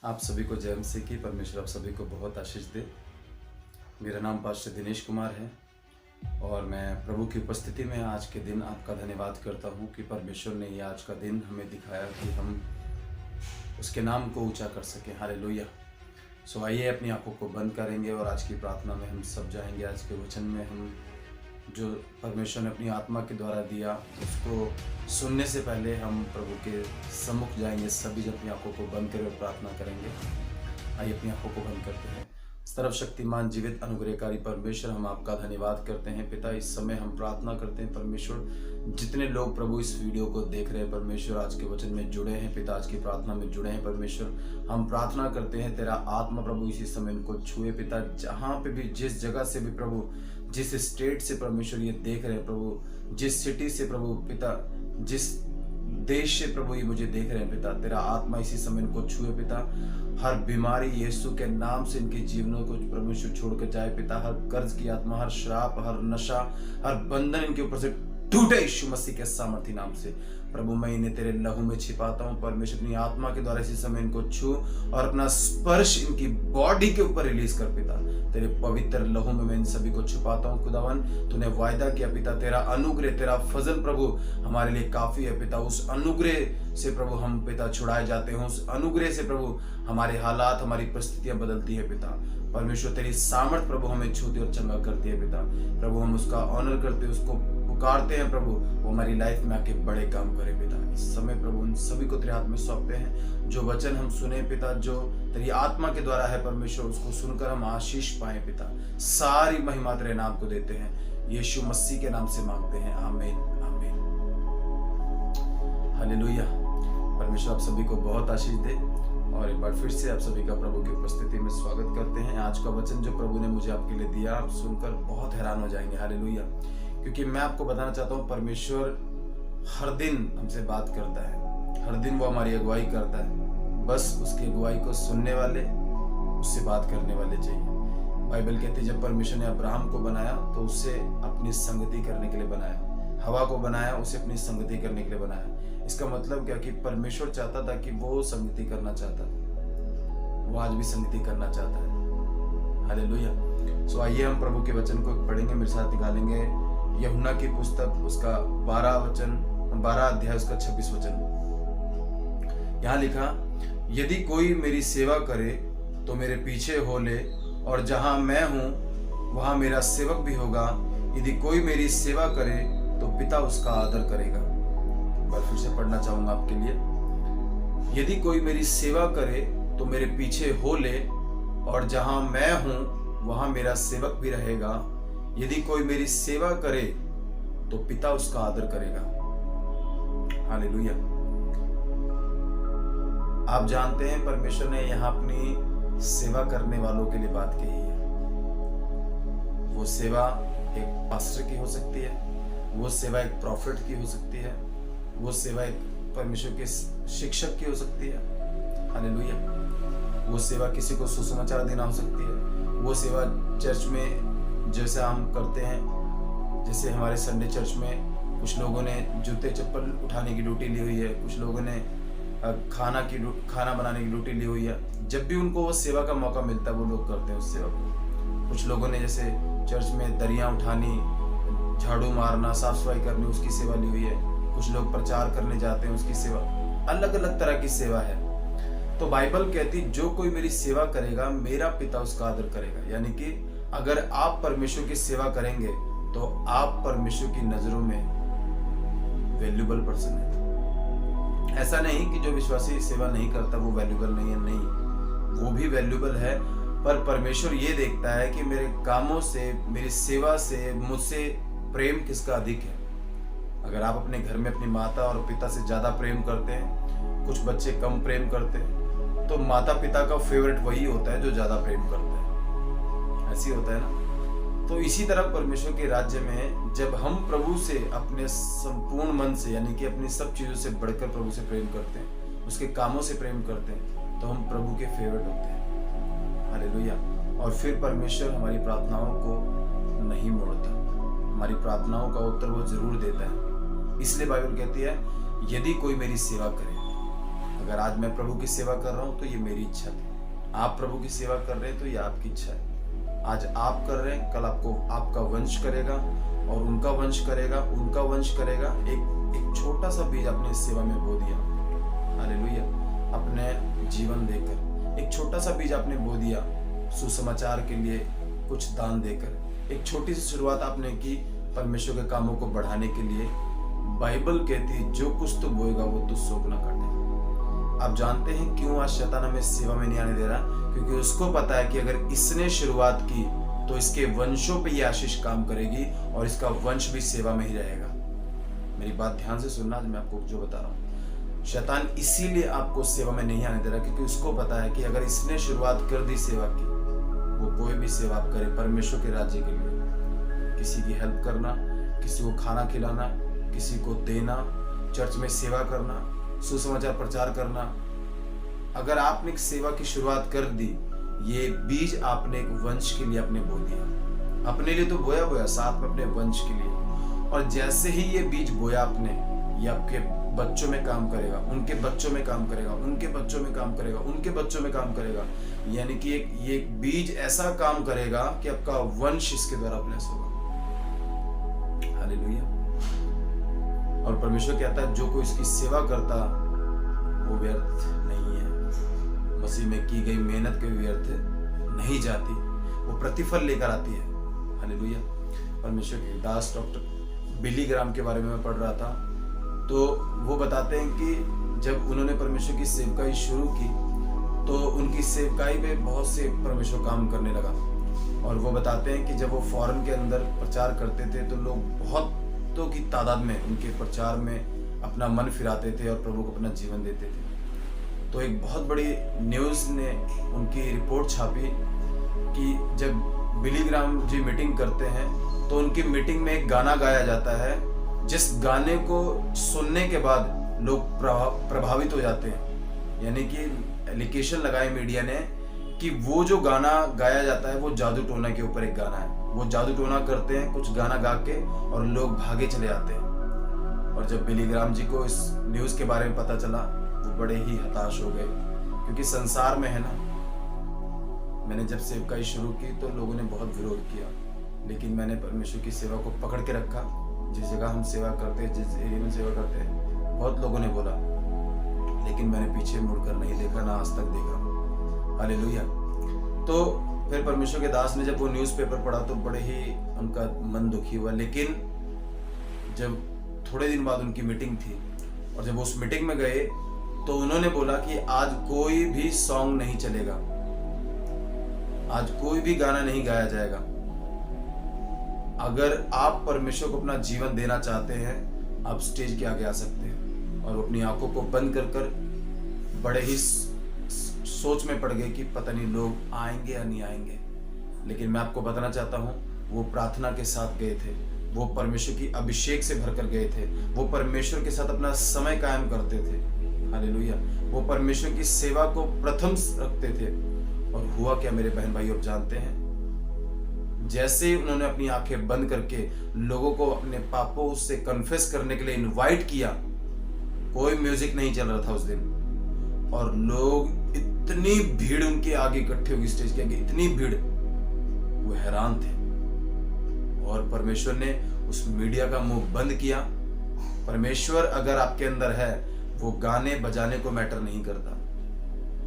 आप सभी को जय मसीह की। परमेश्वर आप सभी को बहुत आशीष दे। मेरा नाम पास्टर दिनेश कुमार है और मैं प्रभु की उपस्थिति में आज के दिन आपका धन्यवाद करता हूं कि परमेश्वर ने ये आज का दिन हमें दिखाया कि हम उसके नाम को ऊंचा कर सकें। हालेलुया। सो आइए अपनी आंखों को बंद करेंगे और आज की प्रार्थना में हम सब जाएंगे। आज के वचन में हम जो परमेश्वर ने अपनी आत्मा के द्वारा दिया उसको सुनने से पहले हम प्रभु के सम्मुख जाएंगे। सभी जब अपनी आंखों को बंद करें और प्रार्थना करेंगे। आइए अपनी आंखों को बंद करते हैं। सर्वशक्तिमान जीवित अनुग्रहकारी परमेश्वर, हम आपका धन्यवाद करते हैं पिता। इस समय हम प्रार्थना करते हैं परमेश्वर, जितने लोग प्रभु इस वीडियो को देख रहे हैं परमेश्वर, आज के वचन में जुड़े हैं पिता, आज की प्रार्थना में जुड़े हैं परमेश्वर, हम प्रार्थना करते हैं तेरा आत्मा प्रभु इसी समय इनको छुए पिता। जहाँ पे भी, जिस जगह से भी प्रभु, जिस स्टेट से परमेश्वर ये देख रहे हैं प्रभु, जिस सिटी से प्रभु पिता, जिस देश से प्रभु ये मुझे देख रहे हैं पिता, तेरा आत्मा इसी समय इनको छुए पिता। हर बीमारी यीशु के नाम से इनके जीवनों को परमेश्वर छोड़ कर जाए पिता। हर कर्ज की आत्मा, हर श्राप, हर नशा, हर बंधन इनके ऊपर से टूटे यीशु मसीह के सामर्थी नाम से। प्रभु मैं इन्हें तेरे लहू में छिपाता हूँ परमेश्वर, अपनी आत्मा के द्वारा इसी समय इनको छू और अपना स्पर्श इनकी बॉडी के ऊपर रिलीज कर पिता। तेरे पवित्र लहू में मैं इन सभी को छुपाता हूँ खुदावन। तूने वायदा किया पिता, तेरा अनुग्रह, तेरा फजल प्रभु हमारे लिए काफी है पिता। उस अनुग्रह से प्रभु हम पिता छुड़ाए जाते हैं। उस अनुग्रह से प्रभु हमारे हालात, हमारी परिस्थितियां बदलती है पिता। परमेश्वर तेरी सामर्थ प्रभु हमें छूती और चंगा करती है पिता। प्रभु हम उसका ऑनर करते हैं, उसको पुकारते हैं प्रभु, वो हमारी लाइफ में आके बड़े काम करे पिता। इस समय प्रभु उन सभी को तेरे हाथ में सौंपते हैं। जो वचन हम सुने पिता, जो तेरी आत्मा के द्वारा है परमेश्वर, उसको सुनकर हम आशीष पाए पिता। सारी महिमा तेरे नाम को देते हैं, यीशु मसीह के नाम से मांगते हैं, आमीन आमीन। हालेलुया। परमेश्वर आप सभी को बहुत आशीष दे और एक बार फिर से आप सभी का प्रभु की उपस्थिति में स्वागत करते हैं। आज का वचन जो प्रभु ने मुझे आपके लिए दिया, आप सुनकर बहुत हैरान हो जाएंगे। हालेलुया। क्योंकि मैं आपको बताना चाहता हूँ परमेश्वर हर दिन हमसे बात करता है, हर दिन वो हमारी अगुवाई करता है। बस उसकी अगुवाई को सुनने वाले, उससे बात करने वाले चाहिए। बाइबल कहती है जब परमेश्वर ने अब्राहम को बनाया तो उसे अपनी संगति करने के लिए बनाया, हवा को बनाया उसे अपनी संगति करने के लिए बनाया। इसका मतलब क्या कि परमेश्वर चाहता था कि वो संगति करना चाहता था, वो आज भी संगति करना चाहता है। हालेलुया। सो आइए हम प्रभु के वचन को पढ़ेंगे, मेरे साथ निकालेंगे यूहन्ना की पुस्तक, उसका 12 अध्याय उसका 26 वचन। यहाँ लिखा, यदि कोई मेरी सेवा करे तो मेरे पीछे हो ले, और जहां मैं हूं वहां मेरा सेवक भी होगा। यदि कोई मेरी सेवा करे तो पिता उसका आदर करेगा। बार फिर से पढ़ना चाहूंगा आपके लिए। यदि कोई मेरी सेवा करे तो मेरे पीछे हो ले, और जहां मैं हूं वहां मेरा सेवक भी रहेगा। यदि कोई मेरी सेवा करे तो पिता उसका आदर करेगा। हालेलुया। आप जानते हैं परमेश्वर ने यहां अपनी सेवा करने वालों के लिए बात कही है। वो सेवा एक पास्टर की हो सकती है, वो सेवा एक प्रॉफिट की हो सकती है, वो सेवा एक परमेश्वर के शिक्षक की हो सकती है। हालेलुया। वो सेवा किसी को सुसमाचार देना हो सकती है। वो सेवा चर्च में जैसे हम करते हैं, जैसे हमारे संडे चर्च में कुछ लोगों ने जूते चप्पल उठाने की ड्यूटी ली हुई है, कुछ लोगों ने खाना बनाने की ड्यूटी ली हुई है। जब भी उनको वो सेवा का मौका मिलता है वो लोग करते हैं उस सेवा को। कुछ लोगों ने जैसे चर्च में दरियाँ उठानी, झाड़ू मारना, साफ सफाई करनी, उसकी सेवा ली हुई है। कुछ लोग प्रचार करने जाते हैं, उसकी सेवा, अलग अलग तरह की सेवा है। तो बाइबल कहती जो कोई मेरी सेवा करेगा मेरा पिता उसका आदर करेगा। यानी कि अगर आप परमेश्वर की सेवा करेंगे तो आप परमेश्वर की नजरों में वैल्यूबल पर्सन है। ऐसा नहीं कि जो विश्वासी सेवा नहीं करता वो वैल्यूबल नहीं है, नहीं, वो भी वैल्यूबल है। पर परमेश्वर ये देखता है कि मेरे कामों से, मेरी सेवा से मुझसे प्रेम किसका अधिक है। अगर आप अपने घर में अपनी माता और पिता से ज्यादा प्रेम करते हैं, कुछ बच्चे कम प्रेम करते हैं, तो माता पिता का फेवरेट वही होता है जो ज्यादा प्रेम करता है। ऐसी होता है ना। तो इसी तरह परमेश्वर के राज्य में जब हम प्रभु से अपने संपूर्ण मन से, यानी कि अपनी सब चीजों से बढ़कर प्रभु से प्रेम करते हैं, उसके कामों से प्रेम करते हैं, तो हम प्रभु के फेवरेट होते हैं। हालेलुया। और फिर परमेश्वर हमारी प्रार्थनाओं को नहीं मोड़ता, हमारी प्रार्थनाओं का उत्तर वो जरूर देता है। इसलिए बाइबल कहती है यदि कोई मेरी सेवा करे, अगर आज मैं प्रभु की सेवा कर रहा हूँ तो ये मेरी इच्छा थी, आप प्रभु की सेवा कर रहे हैं तो ये आपकी इच्छा है। आज आप कर रहे हैं, कल आपको आपका वंश करेगा और उनका वंश करेगा, उनका वंश करेगा। एक छोटा सा बीज आपने इस सेवा में बो दिया, हालेलुया, अपने जीवन देकर। एक छोटा सा बीज आपने बो दिया सुसमाचार के लिए कुछ दान देकर। एक छोटी सी शुरुआत आपने की परमेश्वर के कामों को बढ़ाने के लिए। बाइबल कहती है जो कुछ तो बोएगा वो तो सोग ना काटेगा। आप जानते हैं क्यों आज शैतान हमें सेवा में नहीं आने दे रहा? क्योंकि उसको पता है कि अगर इसने शुरुआत की तो इसके वंशों पे ये आशीष काम करेगी और इसका वंश भी सेवा में ही रहेगा। मेरी बात ध्यान से सुनना, आज मैं आपको जो बता रहा हूँ। शैतान इसीलिए आपको सेवा में नहीं आने दे रहा क्योंकि उसको पता है कि अगर इसने शुरुआत कर दी सेवा की, वो कोई भी सेवा आप करे परमेश्वर के राज्य के लिए, किसी की हेल्प करना, किसी को खाना खिलाना, किसी को देना, चर्च में सेवा करना, सुसमाचार प्रचार करना, अगर आपने एक सेवा की शुरुआत कर दी, ये बीज आपने एक वंश के लिए आपने बो दिया। अपने लिए तो बोया साथ में अपने वंश के लिए। और जैसे ही ये बीज बोया आपने, ये आपके बच्चों में काम करेगा, उनके बच्चों में काम करेगा, उनके बच्चों में काम करेगा, उनके बच्चों में काम करेगा। यानी कि ये एक बीज ऐसा काम करेगा कि आपका वंश इसके द्वारा ब्लेस होगा। हालेलुया। और परमेश्वर कहता है जो कोई इसकी सेवा करता वो व्यर्थ नहीं है। मसीह में की गई मेहनत के व्यर्थ नहीं जाती, वो प्रतिफल लेकर आती है। हालेलुया। परमेश्वर के दास डॉक्टर बिली ग्राम के बारे में मैं पढ़ रहा था, तो वो बताते हैं कि जब उन्होंने परमेश्वर की सेवकाई शुरू की तो उनकी सेवकाई में बहुत से परमेश्वर काम करने लगा। और वो बताते हैं कि जब वो फॉरेन के अंदर प्रचार करते थे तो लोग बहुतों की तादाद में उनके प्रचार में अपना मन फिराते थे और प्रभु को अपना जीवन देते थे। तो एक बहुत बड़ी न्यूज़ ने उनकी रिपोर्ट छापी कि जब बिली ग्राम जी मीटिंग करते हैं तो उनकी मीटिंग में एक गाना गाया जाता है, जिस गाने को सुनने के बाद लोग प्रभावित हो जाते हैं। यानी कि एलिगेशन लगाए मीडिया ने कि वो जो गाना गाया जाता है वो जादू टोना के ऊपर एक गाना है। वो जादू टोना करते हैं कुछ गाना गा के और लोग भागे चले जाते हैं। और जब बिली ग्राम जी को इस न्यूज़ के बारे में पता चला वो बड़े ही हताश हो गए, क्योंकि संसार में है ना, मैंने जब सेवकाई शुरू की तो लोगों ने बहुत विरोध किया, लेकिन मैंने परमेश्वर की सेवा को पकड़ के रखा। जिस जगह हम सेवा करते हैं, जिस एरिया में सेवा करते हैं, बहुत लोगों ने बोला, लेकिन मैंने पीछे मुड़कर नहीं देखा, ना आज तक देखा। हालेलुया। तो फिर परमेश्वर के दास ने जब वो न्यूज़पेपर पढ़ा तो बड़े ही उनका मन दुखी हुआ। लेकिन जब थोड़े दिन बाद उनकी मीटिंग थी और जब उस मीटिंग में गए तो उन्होंने बोला कि आज कोई भी सॉन्ग नहीं चलेगा, आज कोई भी गाना नहीं गाया जाएगा। अगर आप परमेश्वर को अपना जीवन देना चाहते हैं, आप स्टेज के आगे आ सकते हैं। और अपनी आंखों को बंद कर कर बड़े ही सोच में पड़ गए कि पता नहीं लोग आएंगे या नहीं आएंगे। लेकिन मैं आपको बताना चाहता हूँ, वो प्रार्थना के साथ गए थे, वो परमेश्वर की अभिषेक से भरकर गए थे, वो परमेश्वर के साथ अपना समय कायम करते थे। हालेलुया। वो परमेश्वर की सेवा को प्रथम रखते थे। और हुआ क्या मेरे बहन भाई, आप जानते हैं, जैसे ही उन्होंने अपनी आंखें बंद करके लोगों को अपने पापों से कन्फेस करने के लिए इनवाइट किया, कोई म्यूजिक नहीं चल रहा था उस दिन, और लोग इतनी भीड़ उनके आगे इकट्ठे होगी, स्टेज के आगे इतनी भीड़, वो हैरान थे। और परमेश्वर ने उस मीडिया का मुंह बंद किया। परमेश्वर अगर आपके अंदर है, वो गाने बजाने को मैटर नहीं करता,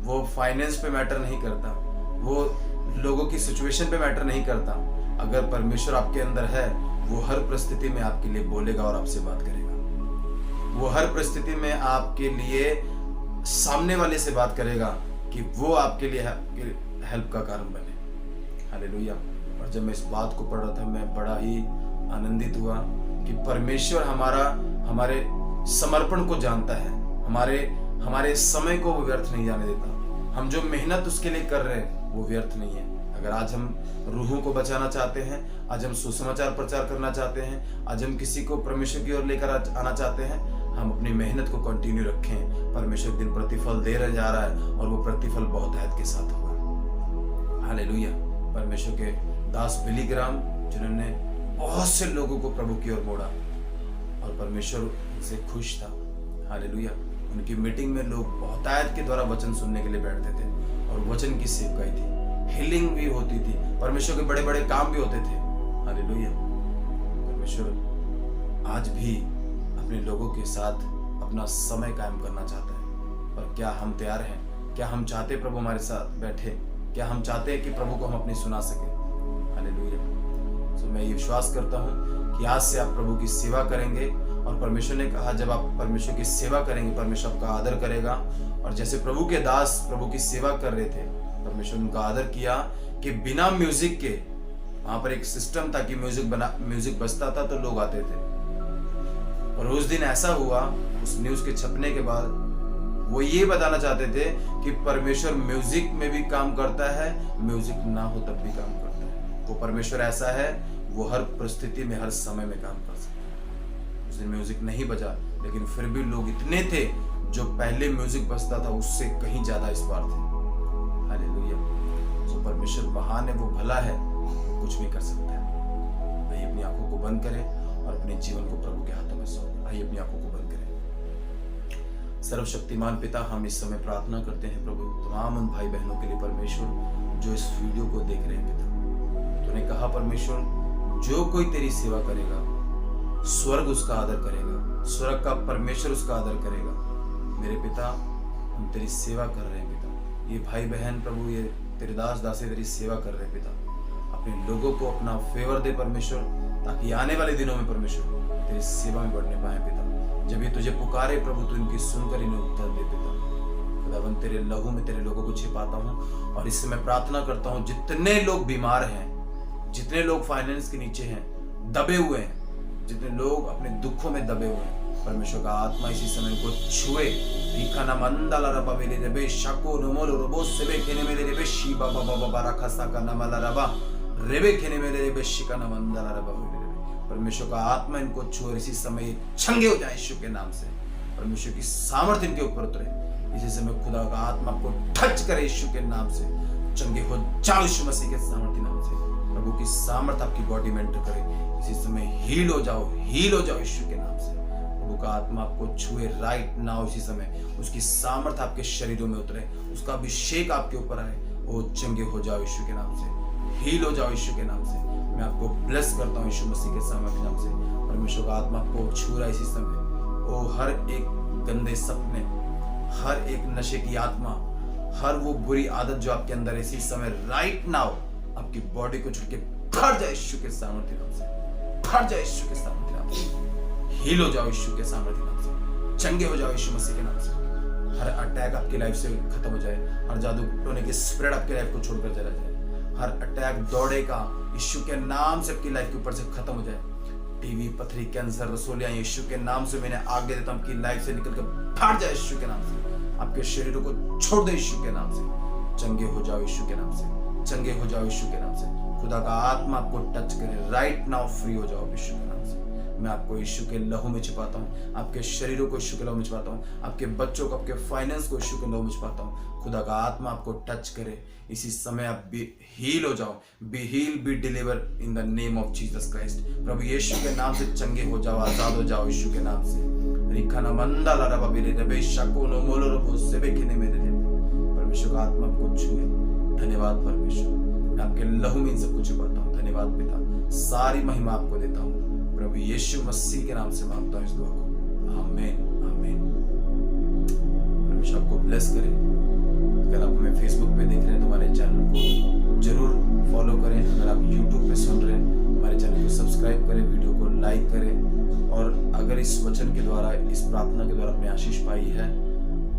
वो फाइनेंस पे मैटर नहीं करता, वो लोगों की सिचुएशन पे मैटर नहीं करता। अगर परमेश्वर आपके अंदर है, वो हर परिस्थिति में आपके लिए बोलेगा और आपसे बात करेगा। वो हर परिस्थिति में आपके लिए सामने वाले से बात करेगा कि वो आपके लिए हेल्प का कारण बने। हालेलुया। और जब मैं इस बात को पढ़ रहा था, मैं बड़ा ही आनंदित हुआ कि परमेश्वर हमारे समर्पण को जानता है, हमारे समय को वो व्यर्थ नहीं जाने देता। हम जो मेहनत उसके लिए कर रहे हैं वो व्यर्थ नहीं है। अगर आज हम रूहों को बचाना चाहते हैं, आज हम सुसमाचार प्रचार करना चाहते हैं, आज हम किसी को परमेश्वर की ओर लेकर आना चाहते हैं, हम अपनी मेहनत को कंटिन्यू रखें। परमेश्वर दिन प्रतिफल दे रहे जा रहा है और वो प्रतिफल बहुत हद के साथ होगा। हालेलुया। परमेश्वर के दास बिली ग्राम, जिन्होंने बहुत से लोगों को प्रभु की ओर मोड़ा और परमेश्वर उनसे खुश था। हालेलुया। उनकी मीटिंग में लोग बहुतायत के द्वारा वचन सुनने के लिए बैठते थे और वचन की सेवकाई थी, हीलिंग भी होती थी, परमेश्वर के बड़े बड़े काम भी होते थे। हालेलुया। परमेश्वर आज भी अपने लोगों के साथ अपना समय कायम करना चाहता है। और क्या हम तैयार हैं? क्या हम चाहते हैं प्रभु हमारे साथ बैठे? क्या हम चाहते हैं कि प्रभु को हम अपनी सुना सके? हालेलुया। तो मैं ये विश्वास करता हूँ कि आज से आप प्रभु की सेवा करेंगे। और परमेश्वर ने कहा जब आप परमेश्वर की सेवा करेंगे, परमेश्वर आपका आदर करेगा। और जैसे प्रभु के दास प्रभु की सेवा कर रहे थे, परमेश्वर उनका आदर किया कि बिना म्यूजिक के, वहां पर एक सिस्टम था कि म्यूजिक बजता था तो लोग आते थे। और उस दिन ऐसा हुआ, उस न्यूज के छपने के बाद वो ये बताना चाहते थे कि परमेश्वर म्यूजिक में भी काम करता है, म्यूजिक ना हो तब भी काम करता है। वो परमेश्वर ऐसा है, वो हर परिस्थिति में हर समय में काम कर सकता है। उस दिन म्यूजिक नहीं बजा, लेकिन फिर भी लोग इतने थे जो पहले म्यूजिक बजता था उससे कहीं ज्यादा इस बार थे। हालेलुया। जो परमेश्वर महान है, वो भला है, कुछ भी कर सकता है। आइए अपनी आंखों को बंद करें और अपने जीवन को प्रभु के हाथों में सौंपें। आइए अपनी आंखों को बंद करें। सर्वशक्तिमान पिता, हम इस समय प्रार्थना करते हैं प्रभु तमाम उन भाई बहनों के लिए परमेश्वर जो इस वीडियो को देख रहे हैं पिता। तूने कहा परमेश्वर, जो कोई तेरी सेवा करेगा स्वर्ग उसका आदर करेगा, स्वर्ग का परमेश्वर उसका आदर करेगा। मेरे पिता, हम तेरी सेवा कर रहे हैं पिता। ये भाई बहन प्रभु, ये तेरे दास दासी तेरी सेवा कर रहे हैं पिता। अपने लोगों को अपना फेवर दे परमेश्वर, ताकि आने वाले दिनों में परमेश्वर तेरी सेवा में बढ़ने पाए पिता। जब ये तुझे पुकारे प्रभु, तो इनकी सुनकर इन्हें उत्तर दे पिता। खुदावन तेरे लहू में तेरे लोगों को छिपाता हूँ और इससे मैं प्रार्थना करता हूँ जितने लोग बीमार हैं, जितने लोग फाइनेंस के नीचे हैं, दबे हुए हैं, जितने लोग अपने दुखों में दबे हुए हैं, परमेश्वर का आत्मा इसी समय को छुए। रीखाना मंदाला रबा मेरे रेबे शाको नमोलो रबो सेबे खेने मेरे रेबे शीबा बाबा बाबा रखसा का नमला रबा रेबे खेने मेरे रेबे शिका नमंदाला रबा मेरे रेबे। परमेश्वर का आत्मा इनको छुए, इसी समय चंगे हो जाए यीशु के नाम से। परमेश्वर की सामर्थ्य इनके ऊपर उतरे, इसी समय खुदा का आत्मा को टच करे यीशु के नाम से। चंगे हो जाओ यीशु मसीह के सामर्थ्य नाम से। प्रभु की सामर्थ आपकी बॉडी में एंटर करे, इसी समय हील हो जाओ यीशु के नाम से। प्रभु का आत्मा आपको छुए राइट नाउ, इसी समय उसकी सामर्थ आपके शरीरों में उतरे, उसका अभिषेक आपके ऊपर आए। ओ चंगे हो जाओ यीशु के नाम से, हील हो जाओ यीशु के नाम से। मैं आपको ब्लेस करता हूँ यीशु मसीह के सामर्थ्य नाम से। परमेश्वर का आत्मा आपको छू रहा है इसी समय। ओ हर एक गंदे सपने, हर एक नशे की आत्मा, हर वो बुरी आदत जो आपके अंदर है, इसी समय राइट नाउ आपकी बॉडी को छुड़ के फट जाए यीशु के सामर्थ्य नाम से, फट जाए यीशु के सामर्थ्य नाम से। हील हो जाओ यीशु के सामर्थ्य नाम से, चंगे हो जाओ यीशु मसीह के नाम से। हर अटैक आपकी लाइफ से खत्म हो जाए, हर जादू टोने की स्पिरिट आपकी लाइफ को छोड़कर चला जाए, हर अटैक दौड़े का यीशु के नाम से आपकी लाइफ के ऊपर से खत्म हो जाए। टीवी, पथरी, कैंसर, रसोलियां यीशु के नाम से मैंने आगे देता हूं, आपकी लाइफ से निकल कर फाड़ जाए यीशु के नाम से। आपके शरीरों को छोड़ दे यीशु के नाम से। चंगे हो जाओ यीशु के नाम से, चंगे हो जाओ यीशु के नाम से। खुदा का आत्मा आपको टच करे, राइट नाउ फ्री हो जाओ यीशु के नाम से। मैं आपको यीशु के लहू में छिपाता हूँ, आपके शरीरों को यीशु के लहू में छिपाता हूँ, आपके बच्चों को, आपके फाइनेंस को यीशु के लहू में छिपाता हूँ। खुदा का आत्मा आपको टच करे, इसी समय आप बी हील हो जाओ। Be heal, be deliver in the name of Jesus Christ. प्रभु यीशु के नाम से चंगे हो जाओ, आजाद हो जाओ यीशु के नाम से। रिखाना मंदाला रबा मेरे रेबे शाको नो मोलो रबो सेबे खेने मेरे रेबे। परमेश्वर का आत्मा आपको छुए। धन्यवाद परमेश्वर, मैं आपके लहू में इन सबको छिपाता हूँ। धन्यवाद पिता, सारी महिमा आपको देता हूँ प्रभु यीशु मसीह के नाम से मांगता हूँ इस दुआ को। आमीन आमीन। परमेश्वर आपको ब्लेस करे। अगर आप हमें फेसबुक पे देख रहे हैं तो हमारे चैनल को जरूर फॉलो करें। अगर आप यूट्यूब पे सुन रहे हैं तो हमारे चैनल को सब्सक्राइब करें, वीडियो को लाइक करें। और अगर इस वचन के द्वारा, इस प्रार्थना के द्वारा आपने आशीष पाई है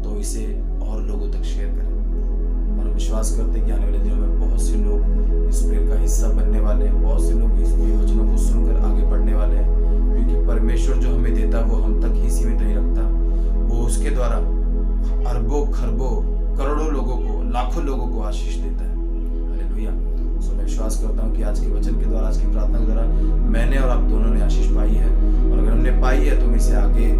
तो इसे और लोगों तक शेयर करें। और हम विश्वास करते हैं कि आने वाले दिनों में बहुत से लोग इस प्रेयर का हिस्सा बनने वाले हैं, बहुत से लोग इस वचनों को सुनकर आगे बढ़ने वाले हैं। क्योंकि परमेश्वर जो हमें देता है वो हम तक ही सीमित नहीं रखता, वो उसके द्वारा अरबों खरबों करोड़ों लोगों को, लाखों लोगों को आशीष देता है। हालेलुया। सो मैं विश्वास करता हूँ कि आज के वचन के द्वारा, आज की प्रार्थना के द्वारा मैंने और आप दोनों ने आशीष पाई है। और अगर हमने पाई है तो हम इसे आगे